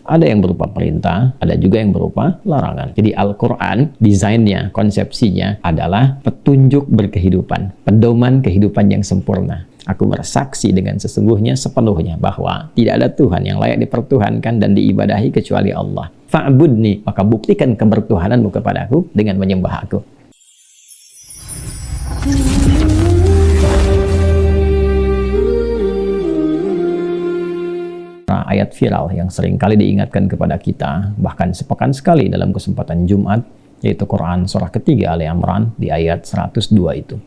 Ada yang berupa perintah, ada juga yang berupa larangan. Jadi Al-Quran, desainnya, konsepsinya adalah petunjuk berkehidupan, pedoman kehidupan yang sempurna. Aku bersaksi dengan sesungguhnya sepenuhnya bahwa tidak ada Tuhan yang layak dipertuhankan dan diibadahi kecuali Allah. Fa'budni, maka buktikan kebertuhananmu kepadaku dengan menyembah aku. Ayat viral yang sering kali diingatkan kepada kita, bahkan sepekan sekali dalam kesempatan Jumat, yaitu Quran surah ketiga Ali Imran di ayat 102 itu.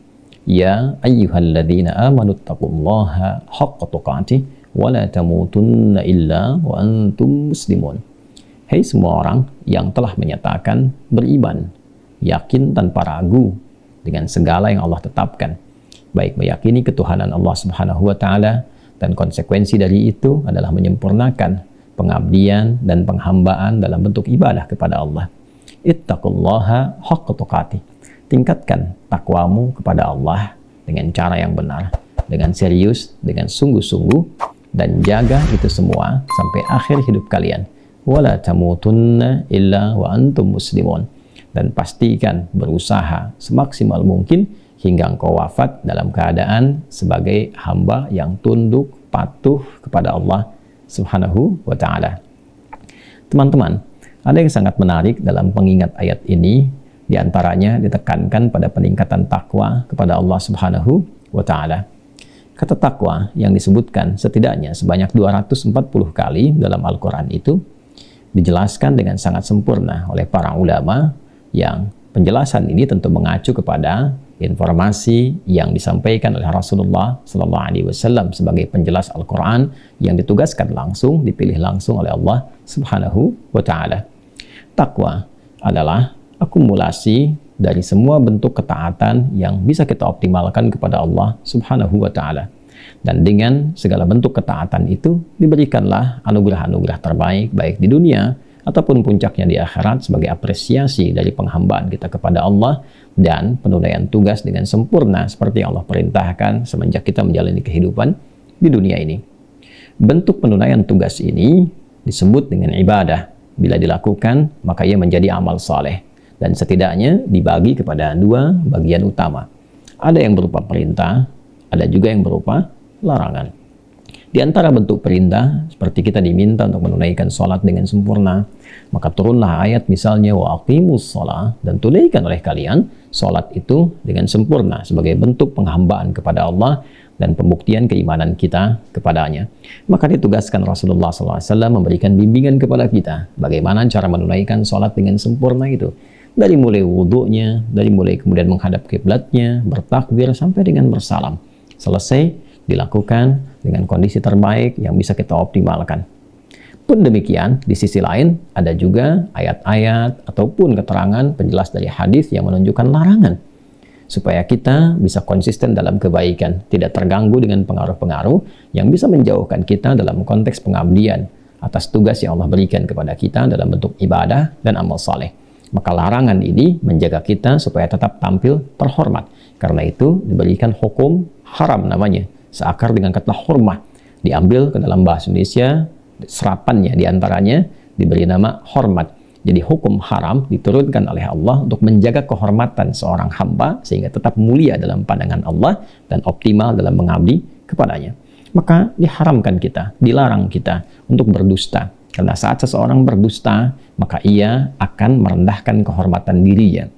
Ya ayyuhalladzina amanu taqullaha haqqa tuqatih wa la tamutunna illa wa antum muslimun. Hei semua orang yang telah menyatakan beriman, yakin tanpa ragu dengan segala yang Allah tetapkan, baik meyakini ketuhanan Allah Subhanahu wa taala, dan konsekuensi dari itu adalah menyempurnakan pengabdian dan penghambaan dalam bentuk ibadah kepada Allah. Ittaqullaha haqqa tuqatih. Tingkatkan takwamu kepada Allah dengan cara yang benar, dengan serius, dengan sungguh-sungguh, dan jaga itu semua sampai akhir hidup kalian. Wala tamutunna illa wa antum muslimun. Dan pastikan berusaha semaksimal mungkin hingga engkau wafat dalam keadaan sebagai hamba yang tunduk, patuh kepada Allah Subhanahu wa ta'ala. Teman-teman, ada yang sangat menarik dalam pengingat ayat ini, diantaranya ditekankan pada peningkatan takwa kepada Allah Subhanahu wa ta'ala. Kata takwa yang disebutkan setidaknya sebanyak 240 kali dalam Al-Quran itu dijelaskan dengan sangat sempurna oleh para ulama, yang penjelasan ini tentu mengacu kepada informasi yang disampaikan oleh Rasulullah SAW sebagai penjelas Al-Quran yang ditugaskan langsung, dipilih langsung oleh Allah Subhanahu wa ta'ala. Takwa adalah akumulasi dari semua bentuk ketaatan yang bisa kita optimalkan kepada Allah Subhanahu wa ta'ala. Dan dengan segala bentuk ketaatan itu diberikanlah anugerah-anugerah terbaik, baik di dunia ataupun puncaknya di akhirat, sebagai apresiasi dari penghambaan kita kepada Allah dan penunaian tugas dengan sempurna seperti yang Allah perintahkan semenjak kita menjalani kehidupan di dunia ini. Bentuk penunaian tugas ini disebut dengan ibadah. Bila dilakukan, maka ia menjadi amal saleh, dan setidaknya dibagi kepada dua bagian utama. Ada yang berupa perintah, ada juga yang berupa larangan. Di antara bentuk perintah, seperti kita diminta untuk menunaikan sholat dengan sempurna, maka turunlah ayat misalnya wa aqimus sholat, dan tunaikan oleh kalian sholat itu dengan sempurna sebagai bentuk penghambaan kepada Allah dan pembuktian keimanan kita kepadanya. Maka ditugaskan Rasulullah SAW memberikan bimbingan kepada kita bagaimana cara menunaikan sholat dengan sempurna itu. Dari mulai wudhunya, dari mulai kemudian menghadap kiblatnya, bertakbir sampai dengan bersalam. Selesai dilakukan dengan kondisi terbaik yang bisa kita optimalkan. Pun demikian, di sisi lain ada juga ayat-ayat ataupun keterangan penjelas dari hadis yang menunjukkan larangan, supaya kita bisa konsisten dalam kebaikan, tidak terganggu dengan pengaruh-pengaruh yang bisa menjauhkan kita dalam konteks pengabdian atas tugas yang Allah berikan kepada kita dalam bentuk ibadah dan amal saleh. Maka larangan ini menjaga kita supaya tetap tampil terhormat. Karena itu diberikan hukum haram namanya, seakar dengan kata hormat, diambil ke dalam bahasa Indonesia, serapannya diantaranya diberi nama hormat. Jadi hukum haram diturunkan oleh Allah untuk menjaga kehormatan seorang hamba sehingga tetap mulia dalam pandangan Allah dan optimal dalam mengabdi kepadanya. Maka diharamkan kita, dilarang kita untuk berdusta. Karena saat seseorang berdusta, maka ia akan merendahkan kehormatan dirinya.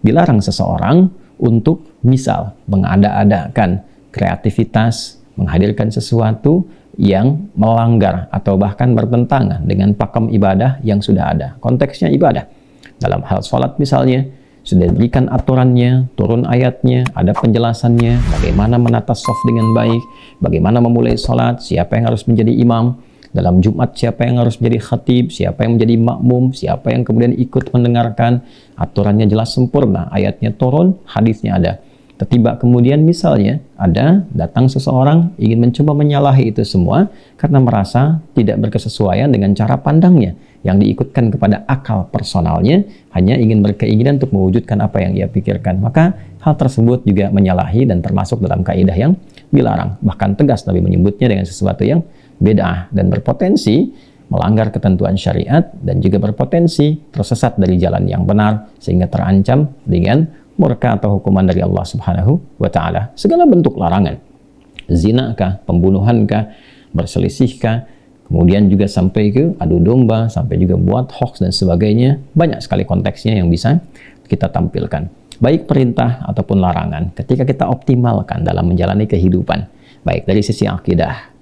Dilarang seseorang untuk misal mengada-adakan kreativitas, menghadirkan sesuatu yang melanggar atau bahkan bertentangan dengan pakem ibadah yang sudah ada. Konteksnya ibadah. Dalam hal sholat misalnya, sudah diberikan aturannya, turun ayatnya, ada penjelasannya, bagaimana menata shaf dengan baik, bagaimana memulai sholat, siapa yang harus menjadi imam, dalam Jumat siapa yang harus menjadi khatib, siapa yang menjadi makmum, siapa yang kemudian ikut mendengarkan. Aturannya jelas sempurna, ayatnya turun, hadisnya ada. Tiba kemudian misalnya ada datang seseorang ingin mencoba menyalahi itu semua karena merasa tidak berkesesuaian dengan cara pandangnya yang diikutkan kepada akal personalnya, hanya ingin berkeinginan untuk mewujudkan apa yang ia pikirkan. Maka hal tersebut juga menyalahi dan termasuk dalam kaidah yang dilarang. Bahkan tegas Nabi menyebutnya dengan sesuatu yang bid'ah dan berpotensi melanggar ketentuan syariat, dan juga berpotensi tersesat dari jalan yang benar sehingga terancam dengan murka atau hukuman dari Allah Subhanahu wa Ta'ala. Segala bentuk larangan, zina kah, pembunuhan kah, berselisih kah, kemudian juga sampai ke adu domba, sampai juga buat hoax dan sebagainya, banyak sekali konteksnya yang bisa kita tampilkan. Baik perintah ataupun larangan, ketika kita optimalkan dalam menjalani kehidupan, baik dari sisi akidah,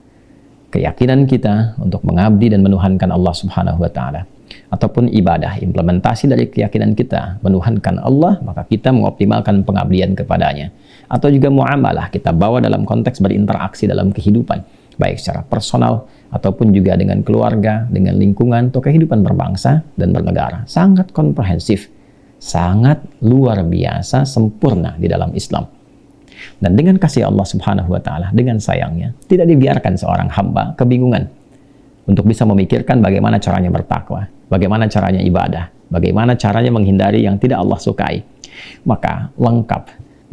keyakinan kita untuk mengabdi dan menuhankan Allah Subhanahu wa Ta'ala, ataupun ibadah, implementasi dari keyakinan kita menuhankan Allah, maka kita mengoptimalkan pengabdian kepadanya. Atau juga muamalah, kita bawa dalam konteks berinteraksi dalam kehidupan, baik secara personal ataupun juga dengan keluarga, dengan lingkungan, atau kehidupan berbangsa dan bernegara. Sangat komprehensif, sangat luar biasa, sempurna di dalam Islam. Dan dengan kasih Allah Subhanahu wa Ta'ala, dengan sayangnya, tidak dibiarkan seorang hamba kebingungan untuk bisa memikirkan bagaimana caranya bertakwa, bagaimana caranya ibadah, bagaimana caranya menghindari yang tidak Allah sukai. Maka lengkap,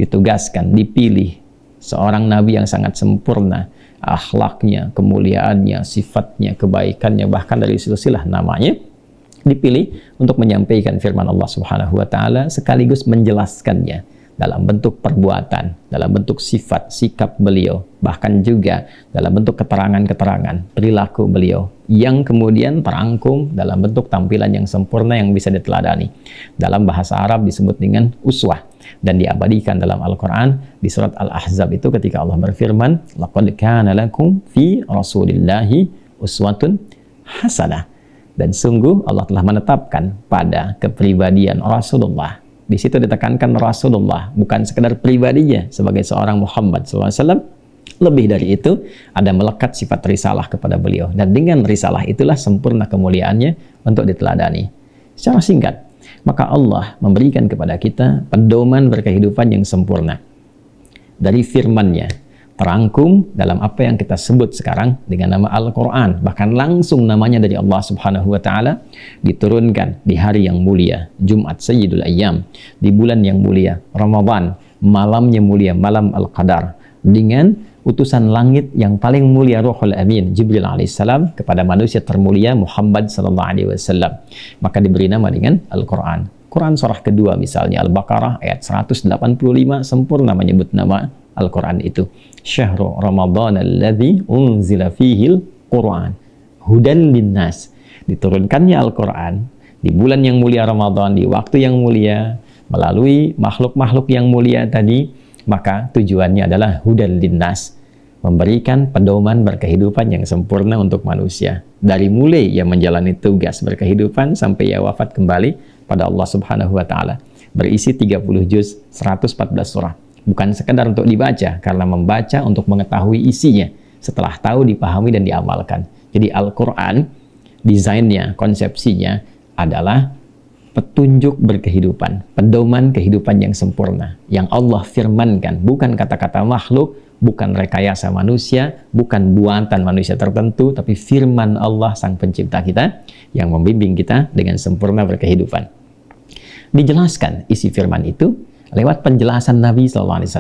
ditugaskan, dipilih seorang nabi yang sangat sempurna, akhlaknya, kemuliaannya, sifatnya, kebaikannya, bahkan dari silsilah namanya, dipilih untuk menyampaikan firman Allah Subhanahu wa Ta'ala sekaligus menjelaskannya dalam bentuk perbuatan, dalam bentuk sifat, sikap beliau, bahkan juga dalam bentuk keterangan-keterangan, perilaku beliau, yang kemudian terangkum dalam bentuk tampilan yang sempurna yang bisa diteladani. Dalam bahasa Arab disebut dengan uswah, dan diabadikan dalam Al-Quran di surat Al-Ahzab itu ketika Allah berfirman, laqad kana lakum fi rasulillahi uswatun hasanah. Dan sungguh Allah telah menetapkan pada kepribadian Rasulullah. Di situ ditekankan Rasulullah, bukan sekedar pribadinya sebagai seorang Muhammad SAW. Lebih dari itu, ada melekat sifat risalah kepada beliau. Dan dengan risalah itulah sempurna kemuliaannya untuk diteladani. Secara singkat, maka Allah memberikan kepada kita pedoman berkehidupan yang sempurna. Dari firman-Nya, terangkum dalam apa yang kita sebut sekarang dengan nama Al-Quran, bahkan langsung namanya dari Allah Subhanahu wa Ta'ala, diturunkan di hari yang mulia, Jumat Sayyidul Ayyam, di bulan yang mulia, Ramadan, malamnya mulia, malam Al-Qadar, dengan utusan langit yang paling mulia, Ruhul Amin, Jibril alaihissalam, kepada manusia termulia Muhammad sallallahu alaihi wasallam. Maka diberi nama dengan Al-Quran. Quran surah kedua misalnya Al-Baqarah ayat 185 sempurna menyebut nama Al-Quran itu. Syahrul Ramadan alladzi unzila fihil Quran hudan linnas. Diturunkannya Al-Quran di bulan yang mulia Ramadan, di waktu yang mulia, melalui makhluk-makhluk yang mulia tadi, maka tujuannya adalah hudan linnas, memberikan pedoman berkehidupan yang sempurna untuk manusia. Dari mulai ia menjalani tugas berkehidupan sampai ia wafat kembali pada Allah Subhanahu wa Ta'ala. Berisi 30 juz, 114 surah. Bukan sekedar untuk dibaca, karena membaca untuk mengetahui isinya, setelah tahu, dipahami, dan diamalkan. Jadi Al-Quran, desainnya, konsepsinya adalah petunjuk berkehidupan, pedoman kehidupan yang sempurna, yang Allah firmankan, bukan kata-kata makhluk, bukan rekayasa manusia, bukan buatan manusia tertentu, tapi firman Allah Sang Pencipta kita, yang membimbing kita dengan sempurna berkehidupan. Dijelaskan isi firman itu lewat penjelasan Nabi SAW.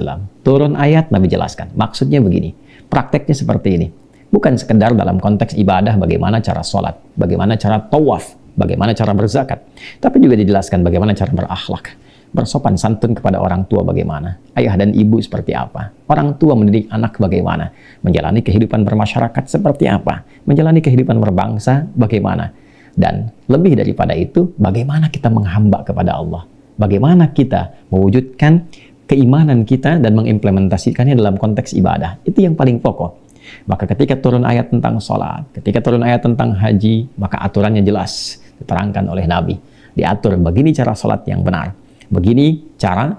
Turun ayat, Nabi jelaskan. Maksudnya begini, prakteknya seperti ini. Bukan sekedar dalam konteks ibadah, bagaimana cara sholat, bagaimana cara tawaf, bagaimana cara berzakat. Tapi juga dijelaskan bagaimana cara berakhlak, bersopan santun kepada orang tua bagaimana, ayah dan ibu seperti apa, orang tua mendidik anak bagaimana, menjalani kehidupan bermasyarakat seperti apa, menjalani kehidupan berbangsa bagaimana. Dan lebih daripada itu, bagaimana kita menghamba kepada Allah. Bagaimana kita mewujudkan keimanan kita dan mengimplementasikannya dalam konteks ibadah. Itu yang paling pokok. Maka ketika turun ayat tentang sholat, ketika turun ayat tentang haji, maka aturannya jelas diterangkan oleh Nabi. Diatur begini cara sholat yang benar, begini cara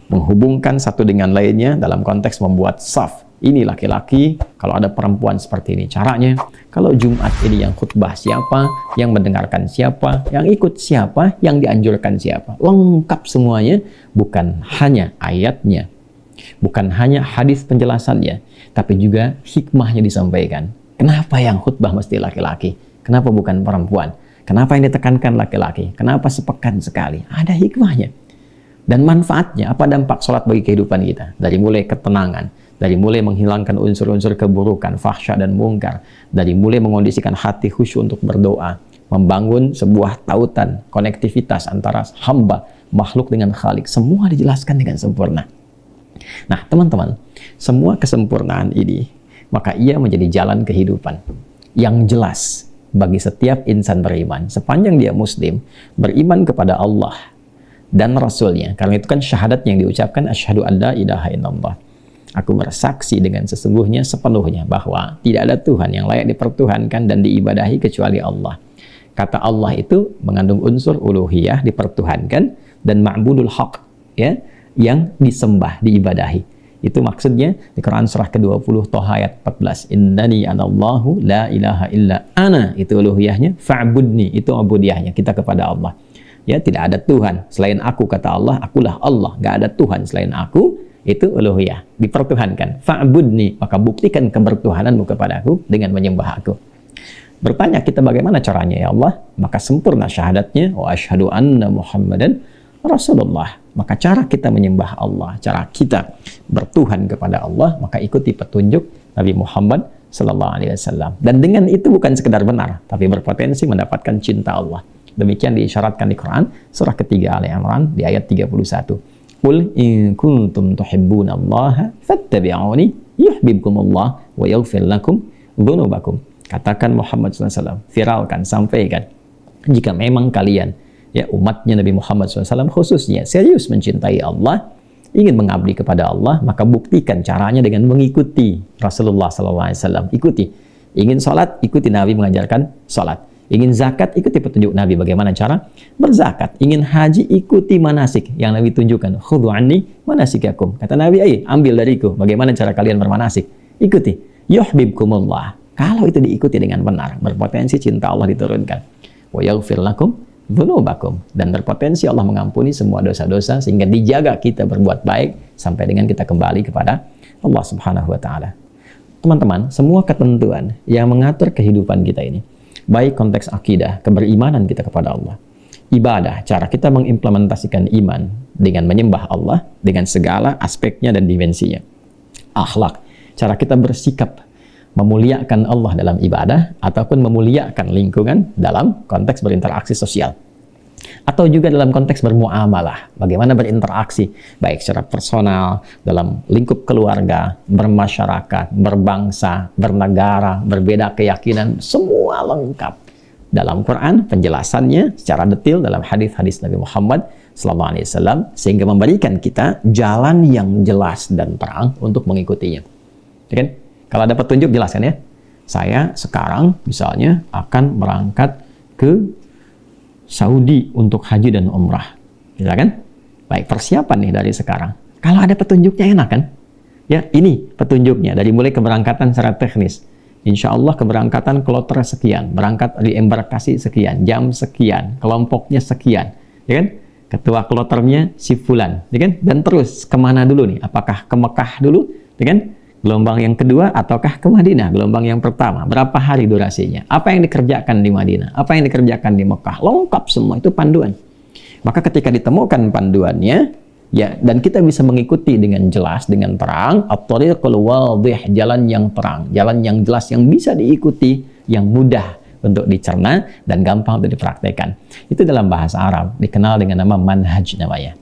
menghubungkan satu dengan lainnya dalam konteks membuat saf. Ini laki-laki, kalau ada perempuan seperti ini caranya. Kalau Jumat ini yang khutbah siapa, yang mendengarkan siapa, yang ikut siapa, yang dianjurkan siapa. Lengkap semuanya, bukan hanya ayatnya, bukan hanya hadis penjelasannya, tapi juga hikmahnya disampaikan. Kenapa yang khutbah mesti laki-laki? Kenapa bukan perempuan? Kenapa yang ditekankan laki-laki? Kenapa sepekan sekali? Ada hikmahnya. Dan manfaatnya, apa dampak sholat bagi kehidupan kita? Dari mulai ketenangan, dari mulai menghilangkan unsur-unsur keburukan, fahsya dan mungkar, dari mulai mengondisikan hati khusyuk untuk berdoa, membangun sebuah tautan, konektivitas antara hamba, makhluk dengan Khalik, semua dijelaskan dengan sempurna. Nah, teman-teman, semua kesempurnaan ini, maka ia menjadi jalan kehidupan yang jelas bagi setiap insan beriman. Sepanjang dia muslim, beriman kepada Allah dan Rasulnya. Karena itu kan syahadat yang diucapkan, asyhadu an la ilaha illallah. Aku bersaksi dengan sesungguhnya sepenuhnya bahwa tidak ada Tuhan yang layak dipertuhankan dan diibadahi kecuali Allah. Kata Allah itu mengandung unsur uluhiyah, dipertuhankan, dan ma'budul haq, ya, yang disembah, diibadahi. Itu maksudnya di Quran surah ke-20 Toha ayat 14. Innani anallahu la ilaha illa ana, itu uluhiyahnya. Fa'budni, itu ubudiyahnya, kita kepada Allah. Ya, tidak ada Tuhan selain aku, kata Allah, akulah Allah. Gak ada Tuhan selain aku, itu uluhiyah, dipertuhankan. Fa'budni, maka buktikan kebertuhananmu kepadaku dengan menyembah aku. Bertanya kita bagaimana caranya ya Allah? Maka sempurna syahadatnya, wa asyhadu anna Muhammadan Rasulullah. Maka cara kita menyembah Allah, cara kita bertuhan kepada Allah, maka ikuti petunjuk Nabi Muhammad sallallahu alaihi wasallam. Dan dengan itu bukan sekedar benar, tapi berpotensi mendapatkan cinta Allah. Demikian diisyaratkan di Quran surah ketiga Ali Imran di ayat 31. Qul in kuntum tuhibbunallaha fattabi'uni yuhibbukumullah wa yaghfir lakum dzunubakum. Katakan Muhammad SAW, viralkan, sampaikan. Jika memang kalian, ya umatnya Nabi Muhammad SAW khususnya, serius mencintai Allah, ingin mengabdi kepada Allah, maka buktikan caranya dengan mengikuti Rasulullah SAW. Ikuti. Ingin sholat, ikuti Nabi mengajarkan sholat. Ingin zakat, ikuti petunjuk Nabi bagaimana cara berzakat. Ingin haji, ikuti manasik yang Nabi tunjukkan. Khudhu anni manasikakum. Kata Nabi, ambil dariku bagaimana cara kalian bermanasik. Ikuti. Yuhibbukumullah. Kalau itu diikuti dengan benar, berpotensi cinta Allah diturunkan. Wa yaghfir lakum dzunubakum, dan berpotensi Allah mengampuni semua dosa-dosa sehingga dijaga kita berbuat baik sampai dengan kita kembali kepada Allah Subhanahu wa taala. Teman-teman, semua ketentuan yang mengatur kehidupan kita ini, baik konteks akidah, keberimanan kita kepada Allah, ibadah, cara kita mengimplementasikan iman dengan menyembah Allah dengan segala aspeknya dan dimensinya, akhlak, cara kita bersikap memuliakan Allah dalam ibadah ataupun memuliakan lingkungan dalam konteks berinteraksi sosial, atau juga dalam konteks bermuamalah, bagaimana berinteraksi baik secara personal, dalam lingkup keluarga, bermasyarakat, berbangsa, bernegara, berbeda keyakinan, semua lengkap dalam Quran penjelasannya secara detail dalam hadis-hadis Nabi Muhammad SAW, sehingga memberikan kita jalan yang jelas dan terang untuk mengikutinya. Ya kan? Kalau ada petunjuk jelas kan ya. Saya sekarang misalnya akan berangkat ke Saudi untuk haji dan umrah. Ya kan? Baik, persiapan nih dari sekarang. Kalau ada petunjuknya enak kan? Ya, ini petunjuknya dari mulai keberangkatan secara teknis. Insya Allah keberangkatan kloter sekian, berangkat di embarkasi sekian, jam sekian, kelompoknya sekian. Ya kan? Ketua kloternya si Fulan. Ya kan? Dan terus kemana dulu nih? Apakah ke Mekah dulu? Ya kan? Gelombang yang kedua ataukah ke Madinah? Gelombang yang pertama, berapa hari durasinya? Apa yang dikerjakan di Madinah? Apa yang dikerjakan di Mekah? Lengkap semua, itu panduan. Maka ketika ditemukan panduannya, ya, dan kita bisa mengikuti dengan jelas, dengan terang, at-thariqul wadih, jalan yang terang, jalan yang jelas, yang bisa diikuti, yang mudah untuk dicerna, dan gampang untuk dipraktekkan. Itu dalam bahasa Arab, dikenal dengan nama manhaj namanya.